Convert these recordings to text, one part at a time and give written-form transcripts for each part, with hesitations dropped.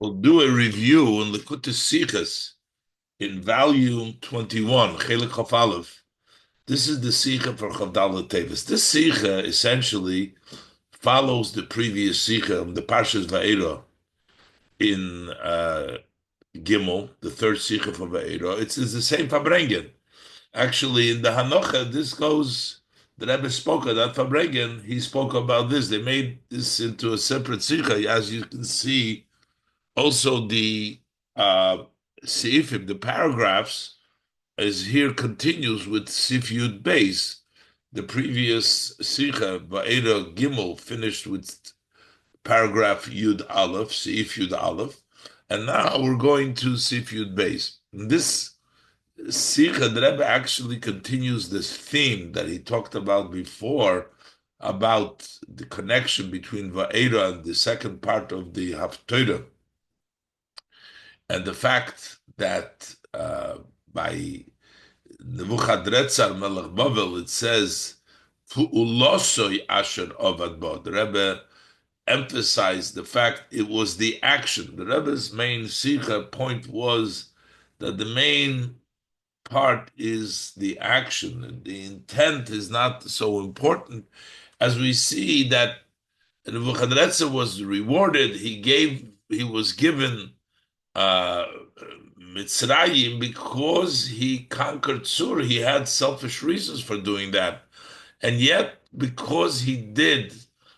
We'll do a review in Likkutei Sichos in volume 21, Chelek Chaf Aleph. This is the Sicha for Chavdala Teves. This Sicha essentially follows the previous Sicha, the Parshas Va'era in Gimel, the third Sicha for Va'era. It's the same Fabrengen. Actually, in the Hanocha, this goes, the Rebbe spoke of that Fabrengen, he spoke about this. They made this into a separate Sicha, as you can see. Also, the seifim, the paragraphs, is here continues with Sif Yud Beis. The previous Sicha, Va'era Gimel, finished with paragraph Yud Aleph, Seif Yud Aleph, and now we're going to Sif Yud Beis. This Sicha, the Rebbe actually continues this theme that he talked about before, about the connection between Va'era and the second part of the Haftorah, and the fact that by Nebuchadnezzar Melech Bavel it says Wolosow asher avad bo. The Rebbe emphasized the fact it was the action. The Rebbe's main sikha point was that the main part is the action. The intent is not so important, as we see that Nebuchadnezzar was rewarded. He was given uh, Mitzrayim because he conquered Sur. He had selfish reasons for doing that. And yet, because he did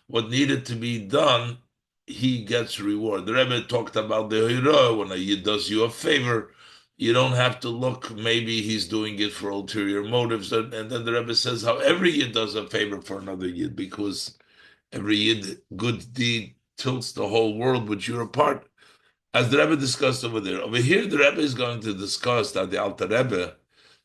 what needed to be done, he gets reward. The Rebbe talked about the Hira, when a Yid does you a favor, you don't have to look, maybe he's doing it for ulterior motives. And then the Rebbe says how every Yid does a favor for another Yid, because every Yid, good deed tilts the whole world, which you're a part, as the Rebbe discussed over there. Over here, the Rebbe is going to discuss that the Alter Rebbe,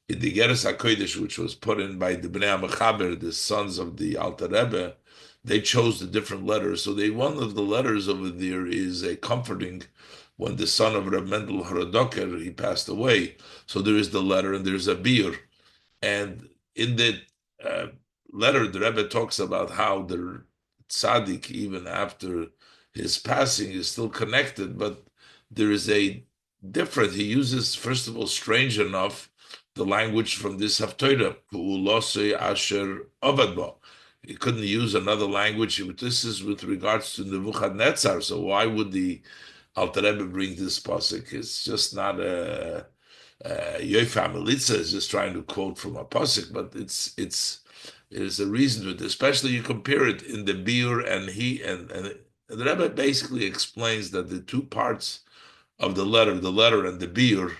in the Geras HaKodesh, which was put in by the Bnei HaMechaber, the sons of the Alter Rebbe, they chose the different letters. So one of the letters over there is a comforting when the son of Reb Mendel Haradoker, he passed away. So there is the letter and there's a beer. And in the uh, letter, the Rebbe talks about how the tzaddik, even after his passing, is still connected, but there is a different. He uses, first of all, strange enough, the language from this Haftorah, Wolosow asher avad bo. He couldn't use another language. This is with regards to Nebuchadnezzar. So why would the Alter Rebbe bring this pasuk? It's just not a Yoifa Melitza is just trying to quote from a pasuk, but there's a reason to it. Especially you compare it in the beer and the Rebbe basically explains that the two parts of the letter and the beer,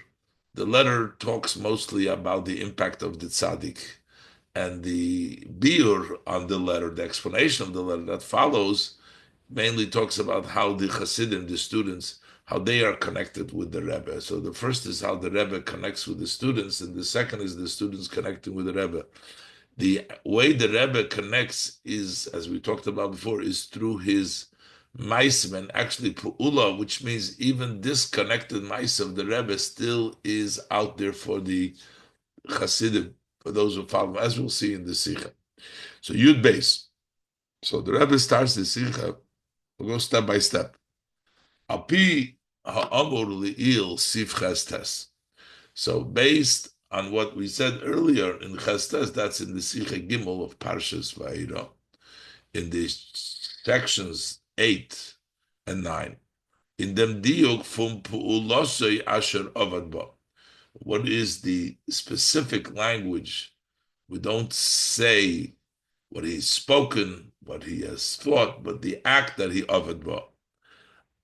the letter talks mostly about the impact of the tzaddik, and the beer on the letter, the explanation of the letter that follows, mainly talks about how the Hasidim, the students, how they are connected with the Rebbe. So the first is how the Rebbe connects with the students, and the second is the students connecting with the Rebbe. The way the Rebbe connects is, as we talked about before, is through his Maisim, and actually Pu'ula, which means even disconnected Maisim of the Rebbe still is out there for the Hasidim, for those who follow, as we'll see in the Sikha. So Yud Beis. So the Rebbe starts the Sikha. We'll go step by step. Api ha'amur li'il sif chestes. So based on what we said earlier in chestes, that's in the Sikha Gimel of Parshas Va'era, in the sections 8 and 9. In them diuk from pu'ulosei asher avad bo. What is the specific language? We don't say what he's spoken, what he has thought, but the act that he avad bo.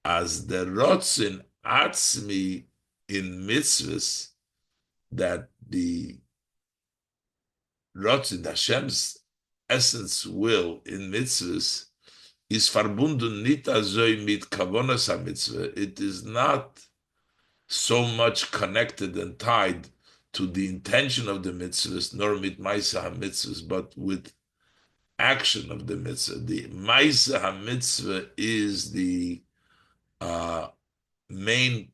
As the rotzin atzmi in mitzvahs, that the rotzin, Hashem's essence, will in mitzvahs, is verbunden nicht also mit kavonas mitzvah. It is not so much connected and tied to the intention of the mitzvahs, nor mit maisa mitzvahs, but with action of the mitzvah. The maisa mitzvah is the uh, main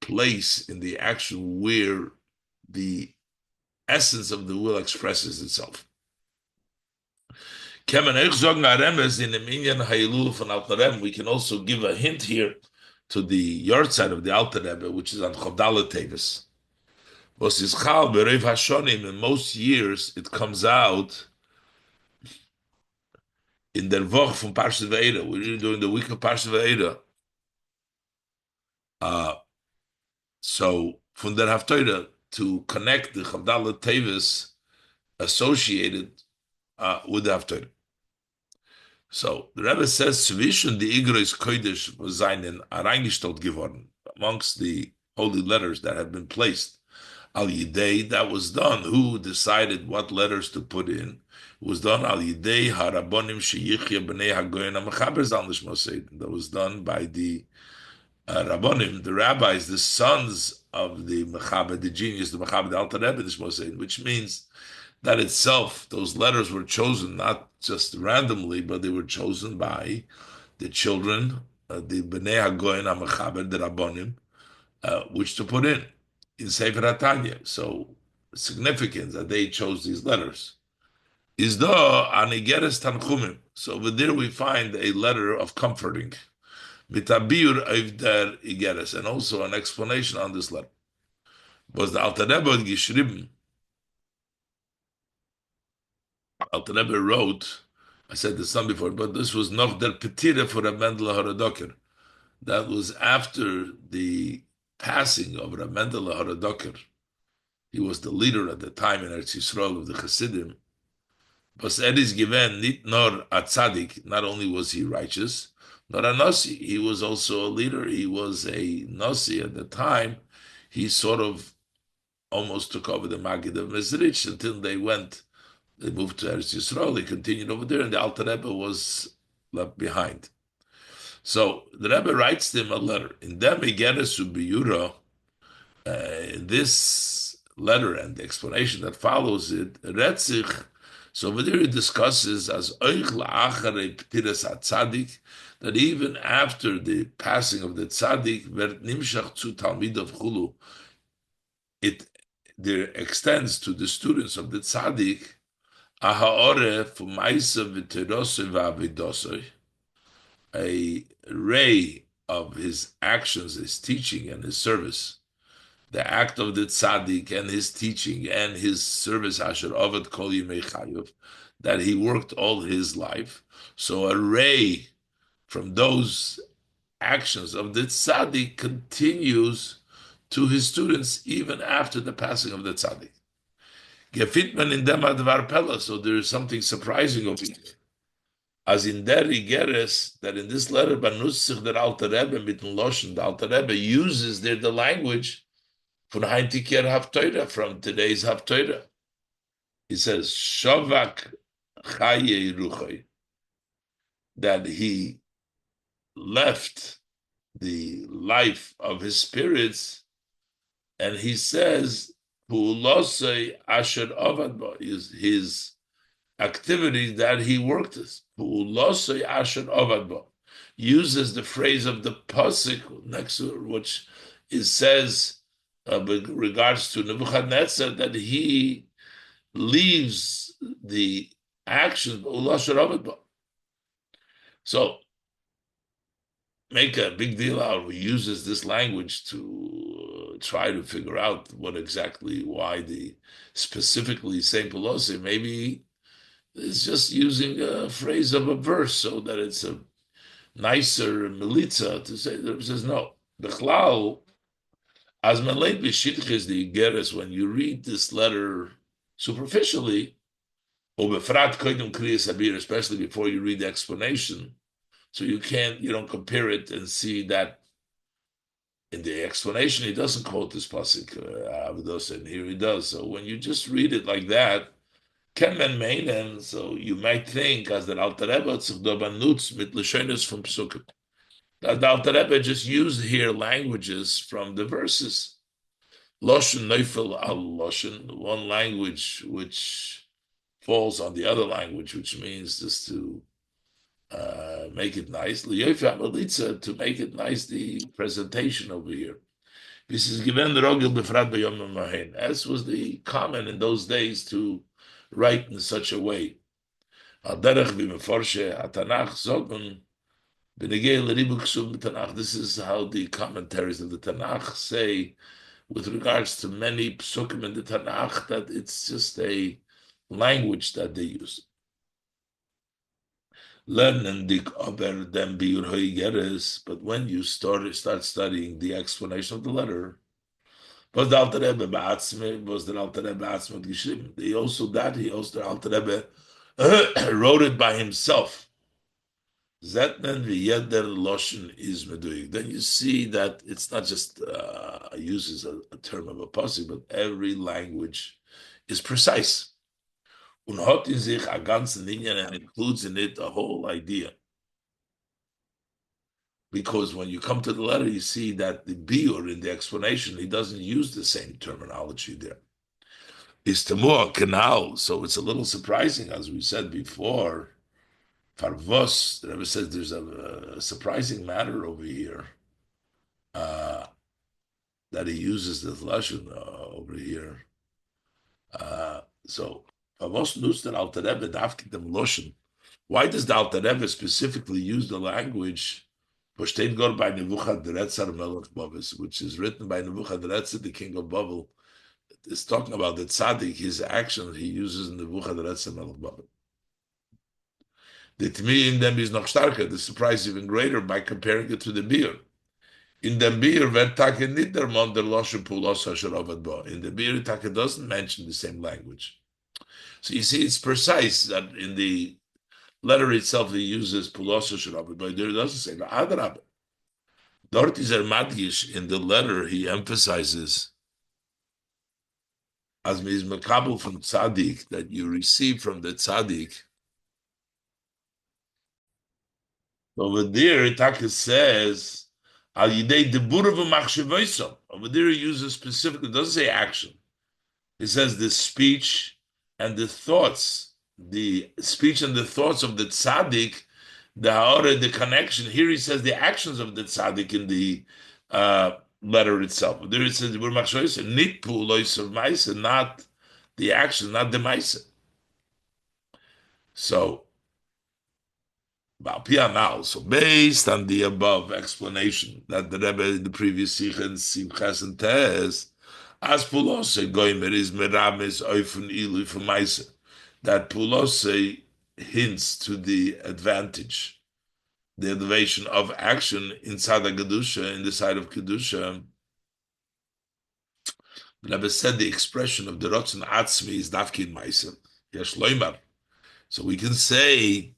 place in the action where the essence of the will expresses itself. We can also give a hint here to the yard side of the Alter Rebbe, which is on Chavdalet Teves. Was is Chal Berev Hashonim, in most years it comes out in der Woche from Parshat Ve'era. We're doing the week of Parshat Ve'era. So from der Haftorah to connect the Chavdalet Teves associated with the Haftorah. So the Rebbe says, zwischen die Igros Kodesh seinen reingestellt geworden, amongst the holy letters that have been placed. Al Yidei, that was done. Who decided what letters to put in? It was done Al Yidei Harabonim Sheyichya B'nei Hagoyin HaMechaber Zal Nishmo Seid. That was done by the Rabbonim, the rabbis, the sons of the Mechaber, the genius, the Mechaber, the Alter Rebbe Nishmo Seid, which means that itself, those letters were chosen not just randomly, but they were chosen by the children, the Bnei HaGoyin HaMechaber, the Rabbonim, which to put in Sefer HaTanya. So significant that they chose these letters. Is the Anigeres Tanchumim. So over there we find a letter of comforting. Mitabir Evder Igeres, and also an explanation on this letter. Was the Alter Rebbe geschrieben? Alter Rebbe wrote, I said this some before, but this was noch der Petire for Reb Mendel Haradoker. That was after the passing of Reb Mendel Haradoker. He was the leader at the time in Eretz Yisrael of the Hasidim. But is given nit nor a tzaddik, not only was he righteous, nor a nasi, he was also a leader. He was a nasi at the time. He sort of almost took over the Maggid of Mezrich until they moved to Eretz Yisrael. They continued over there, and the Alter Rebbe was left behind. So the Rebbe writes them a letter. In dem Igeres Ubiyura, this letter and the explanation that follows it, Retzich. So over there he discusses as Oich La'acharei Ptiras HaTzadik, that even after the passing of the Tzadik, Vert Nimshach Zu Talmid of Chulu, it there extends to the students of the Tzadik, Ahaore Fumaisa V'Terosoi V'Avidosoi, a ray of his actions, his teaching, and his service. The act of the tzaddik and his teaching and his service, Asher Ovad Kol Yimei Chayav, that he worked all his life. So a ray from those actions of the tzaddik continues to his students even after the passing of the tzaddik. Gefitman in dem advar pella. So there is something surprising over here. As in der Igeres, that in this letter, Banussich der Alter Rebbe mitten Loshen, the Alter Rebbe uses there the language from Heintiker Haftorah, from today's Haftorah. He says, Shavak Chaye Ruchoi, that he left the life of his spirits, and he says, Pu'ulosei Asher Avad Bo, is his activity that he worked as. Pu'ulosei Asher Avad Bo, uses the phrase of the Pasuk next to it, which it says, with regards to Nebuchadnezzar, that he leaves the actions. So make a big deal out of. He uses this language to try to figure out why the specifically Saint Pelosi. Maybe it's just using a phrase of a verse so that it's a nicer militza to say. That it says no. Bechlal. As Malay Bishitch is the Igeres, when you read this letter superficially, especially before you read the explanation, so you don't compare it and see that in the explanation he doesn't quote this pasuk, and here he does. So when you just read it like that, so you might think as the Alter Rebbe mit Lashonos from Psukim. The Alter Rebbe just used here languages from the verses. Loshen Neufel al Loshen, one language which falls on the other language, which means just to make it nice. To make it nice, the presentation over here. This is given the Rogel Befrat B'Yom Mahen, as was the common in those days to write in such a way. Al derech b'meforshe Hatanach zogun. This is how the commentaries of the Tanakh say with regards to many psukim in the Tanakh that it's just a language that they use. Learning the aber dem biur hoigeres, but when you start studying the explanation of the letter, was the Alter Rebbe ba'atzme, was the Alter Rebbe ba'atzme geschrieben. He also the Alter Rebbe wrote it by himself. Zetnen v'yeder loshen is meduik. Then you see that it's not just uses a term of a posse, but every language is precise. Und hat in sich a ganzen Linien and includes in it a whole idea. Because when you come to the letter, you see that the biur in the explanation, he doesn't use the same terminology there. It's to more canal, so it's a little surprising, as we said before. Farvos, the Rebbe says there's a surprising matter over here uh, that he uses this lashon over here. So Farvos knows that Alter Rebbe dafkit dem lashon. Why does the Alter Rebbe specifically use the language which is written by Nebuchadnezzar Melech Bavis, which is written by Nebuchadnezzar, the king of Babel? It's talking about the tzaddik, his actions he uses in Nebuchadnezzar Melech Bavis. The Tmi in them is noch starker. The surprise is even greater by comparing it to the beer. In the beer, Vertake Niddermon der Loshe Pulos Hasharovad Bo. In the beer, Take doesn't mention the same language. So you see, it's precise that in the letter itself he uses Pulos Hasharovad Bo. There doesn't say the Adrab. Dort is Madgish in the letter he emphasizes as is Makabel from Tzaddik that you receive from the Tzaddik. Over there, Itaka says, Al Yidei Debur of a Machshevoisam. Over there, he uses specifically, it doesn't say action. It says the speech and the thoughts, of the tzaddik, the connection. Here he says the actions of the tzaddik in the letter itself. There it says Debur Machshevoisam, Nitpu Lois of Maisa, not the action, not the Maisa. So, so based on the above explanation that the Rebbe in the previous Sikh and Simchas and Teves, as Pulose Goimer is Meramis Oifun Ilu for Maisa, that Pulose hints to the advantage, the elevation of action inside the Kedusha, in the side of Kedusha. The Rebbe said the expression of the Rotzen Atzmi is Dafkin Maisa, Yesh Loimar. So we can say,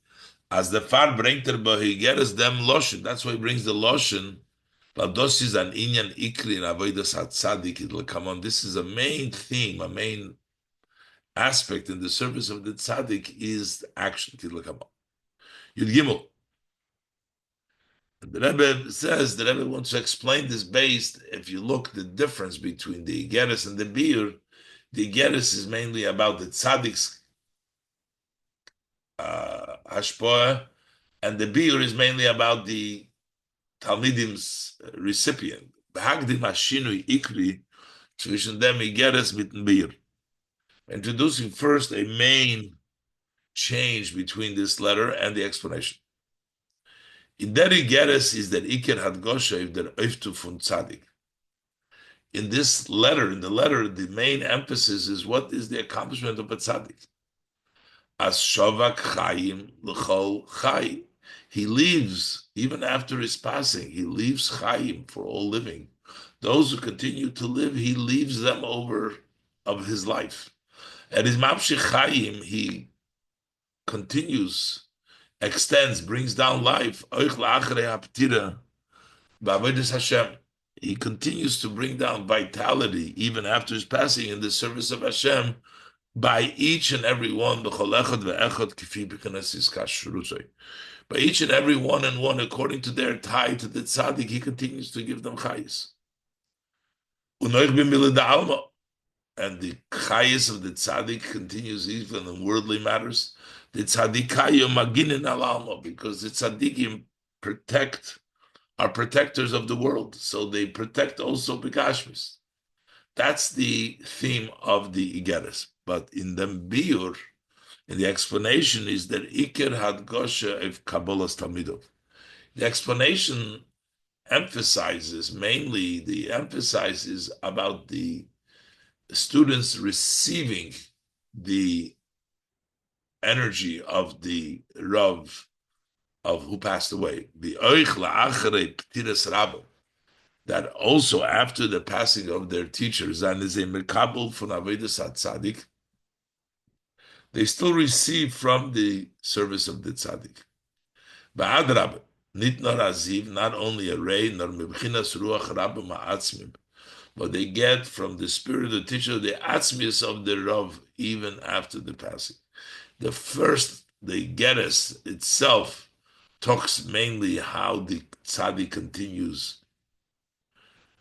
as the far bringt he gets them lotion. That's why he brings the lotion. But this is an inyan ikri in avodas hatzadik. It'll come on. This is a main theme, a main aspect in the service of the tzaddik is action. It'll come on. Yud Gimel. The Rebbe says the Rebbe wants to explain this based. If you look the difference between the igeres and the bir, the igeres is mainly about the tzaddik's hashpoah, and the bir is mainly about the Talmidim's recipient. Behagdim hashinui ikri zwischen dem igeres mit dem bir. Introducing first a main change between this letter and the explanation. In der igeres is der iker had goshev der oiftu fun tzadik. In this letter, the main emphasis is what is the accomplishment of a tzaddik. As Shavak Chaim L'chol Chai. He leaves, even after his passing, he leaves Chaim for all living. Those who continue to live, he leaves them over of his life. At his Mamshich Chaim, he continues, extends, brings down life. He continues to bring down vitality, even after his passing in the service of Hashem, by each and every one, by each and every one and one, according to their tie to the tzaddik, he continues to give them chayis. And the chayis of the tzaddik continues even in worldly matters. The tzaddikayu maginin al alma, because the tzaddikim are protectors of the world, so they protect also Begashmis. That's the theme of the Igeres. But in the Biur, in the explanation, is that Iker had Gosha of Kabbalah's Talmidov. The explanation emphasizes mainly the emphasis is about the students receiving the energy of the Rav of who passed away. The Oich la'acharei p'tiras Rabba, that also after the passing of their teachers, and is a mekabel from Avodas HaTzadik, they still receive from the service of the tzaddik. Ba'adrab, nit nor aziv, not only a ray, nor mibchinas ruach rabba ma'atzmim, but they get from the spirit of the teacher the atzmius of the Rav even after the passing. The first, the Geras itself talks mainly how the tzaddik continues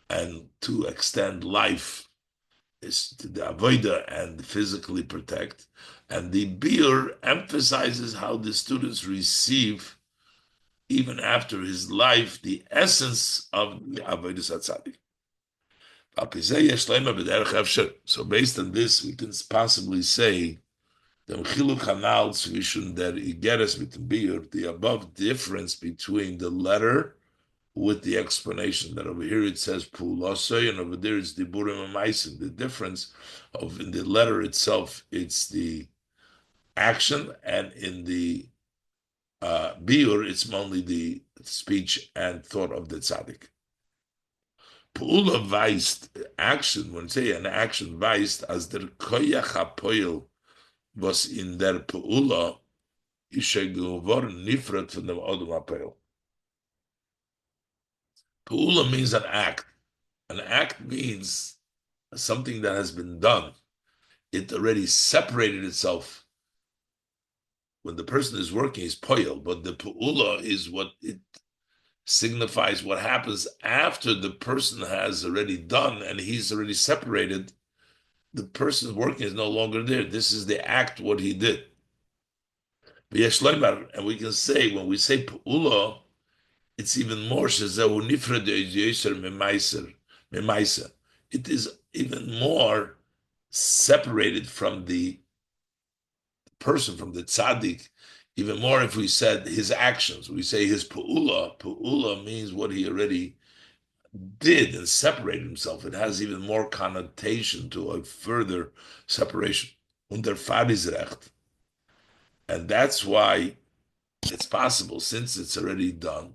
and to extend life is to the avoida and physically protect. And the Bir emphasizes how the students receive, even after his life, the essence of the avodas hatzadik. So based on this, we can possibly say the Mechiluk Hanal zwischen der Igeres mit dem Bir, the above difference between the letter with the explanation, that over here it says Wolosow and over there it's Diburim and Maisim. The difference of in the letter itself, it's the action, and in the Biur, it's only the speech and thought of the tzaddik. Pu'ula weist, action, when say an action weist, as der koyach hapoil was in der Pu'ula ishe geworden nifrat von dem Odom hapoil. Pu'ula means an act. An act means something that has been done. It already separated itself. When the person is working, is poil, but the pu'ula is what it signifies what happens after the person has already done and he's already separated. The person working is no longer there. This is the act, what he did. And we can say, when we say pu'ula, it's even more. It is even more separated from the person, from the tzaddik, even more if we said his actions. We say his pu'ula. Pu'ula means what he already did and separated himself. It has even more connotation to a further separation. Unter Farisrecht. And that's why it's possible, since it's already done,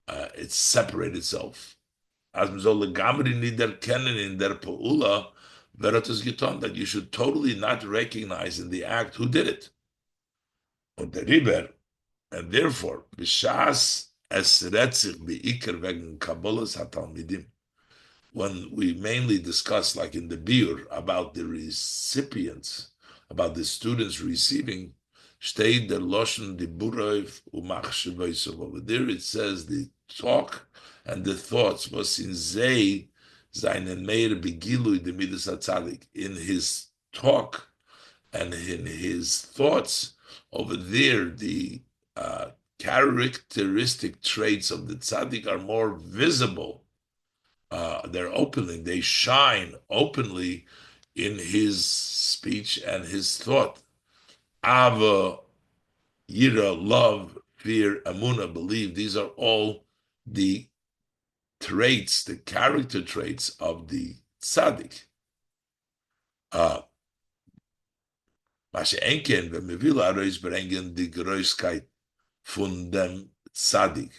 it's separated itself. As in der kennen in der pu'ula, that you should totally not recognize in the act who did it. Und der Riber, and therefore, b'shas es retzich be'ikar wegen Kabbalas hatalmidim, when we mainly discuss, like in the Biur, about the recipients, about the students receiving, steht der Loschen diburov umachshevosov. Over there it says the talk and the thoughts was in zei seinen meir begilui de midas hatzadik, in his talk and in his thoughts. Over there, the characteristic traits of the tzaddik are more visible. They're openly, they shine openly in his speech and his thought. Ava, yira, love, fear, amuna, believe. These are all the traits, the character traits of the tzaddik. Wenn wir will herausbringen die Größkeit von dem Tzaddik.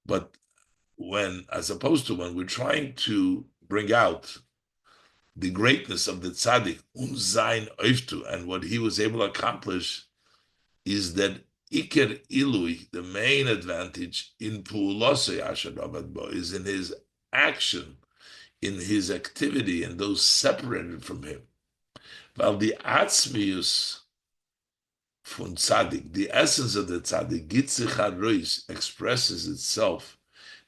But when, as opposed to when we're trying to bring out the greatness of the Tzaddik, sein Oiftu, and what he was able to accomplish, is that Iker Ilui, the main advantage in Pu'ulosei Asher Avad Bo, is in his action, in his activity, and those separated from him. While the Atzmius von Tzaddik, the essence of the Tzaddik, Gitzich HaRois, expresses itself,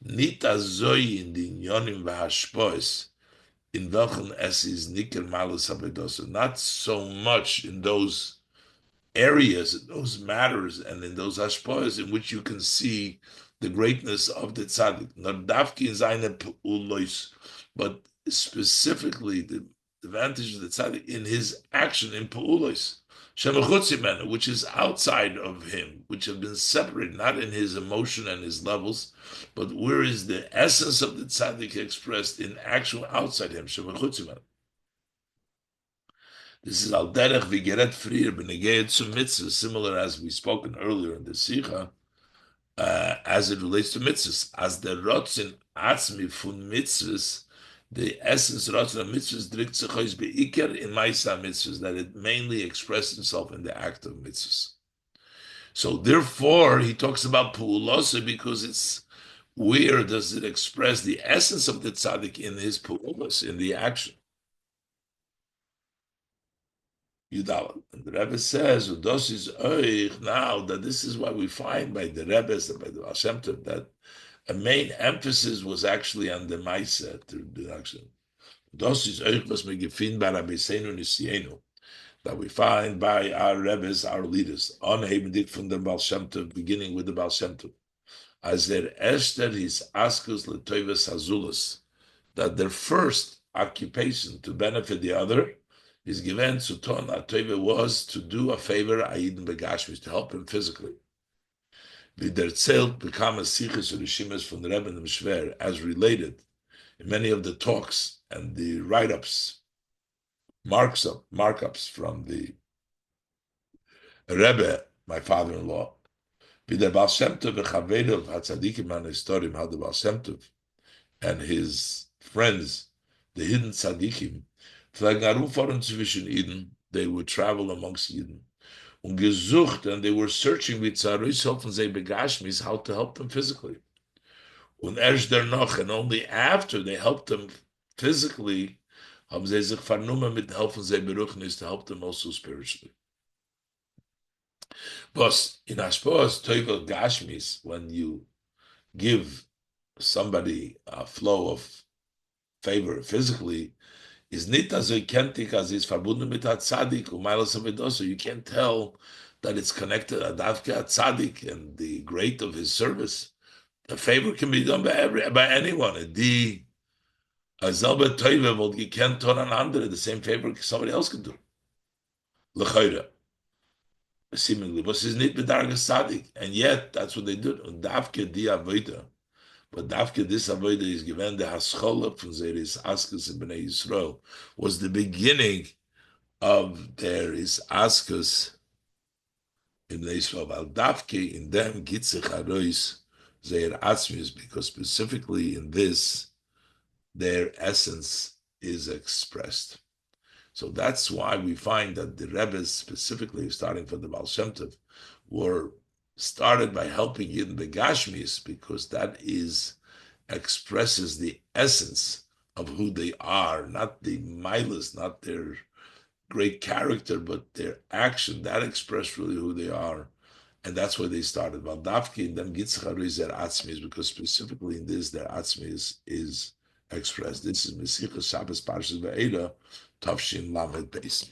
nit azoi in the Inyonim v'hashpoes, in welchen es is niker malus habedosu, not so much in those areas, in those matters, and in those hashpoes in which you can see the greatness of the Tzaddik, not dafki in seine pu'ulois, but specifically the advantage of the tzaddik in his action in pu'ulos. Shemachutzi, which is outside of him, which have been separated, not in his emotion and his levels, but where is the essence of the tzaddik expressed in actual outside him, Shemachutzi. This is al derech v'geret frier b'negeit zu mitzvah, similar as we spoken earlier in the Sikha, as it relates to mitzvahs. As the rotzin atzmi fun mitzvahs, the essence rotzin of mitzvahs drikt sich beikar in ma'isa mitzvahs, that it mainly expresses itself in the act of mitzvahs. So therefore, he talks about pu'ulosa because it's where does it express the essence of the tzaddik in his pu'ulos, in the action. Yudal. And the Rebbe says, "Udos is oich." Now that this is what we find by the Rebbe's and by the Baal Shem Tov, that a main emphasis was actually on the Maisa to the action. Udos is oich was megefin by Rabbi Seinu Nisienu, that we find by our Rebbe's, our leaders, on Hebendik from the Baal Shem Tov, beginning with the Baal Shem Tov, as their Esther is askus letoives hazulas, that their first occupation to benefit the other is given to Ton Atove was to do a favor Aiden Begashmis, to help him physically. Vider Zelt become a Sichus or Rishimas from the Rebbe and the Mishver, as related in many of the talks and the write-ups, markups from the Rebbe, my father-in-law. Vider Baal Shem Tov v'chavedav hatzadikim an historim, how the Baal Shem Tov and his friends, the hidden tzadikim, they would travel amongst Eden. And they were searching with how to help them physically. And only after they helped them physically, is to help them also spiritually. But in Ashpos, Toivel Gashmis, when you give somebody a flow of favor physically, is nit as kentik as is verbunden mit a tzaddik u'maylas avodoso. You can't tell that it's connected to Adavke tzaddik and the great of his service. The favor can be done by anyone. The selbe toive will gekent ton an andere. The same favor somebody else can do. L'chayra, seemingly, but it's nit bedargas tzaddik, and yet that's what they do. Davke di avoda. But Davke, this avodah is given the haschola from Zeris Askus in Bnei Yisrael, was the beginning of their is Askus in Bnei Yisrael. Al Davke in them gitzich harois Zeir Atzmius, because specifically in this, their essence is expressed. So that's why we find that the Rebbe's, specifically starting from the Baal Shem Tov, were started by helping Yidden Begashmis, because that expresses the essence of who they are, not the milas, not their great character, but their action. That expresses really who they are. And that's where they started. Valdavki and them Gitzcharis their Atzmis, because specifically in this, their Atzmis is expressed. This is Mesichas Shabbos Parshas Ve'eda, Tavshin Lamed Beis.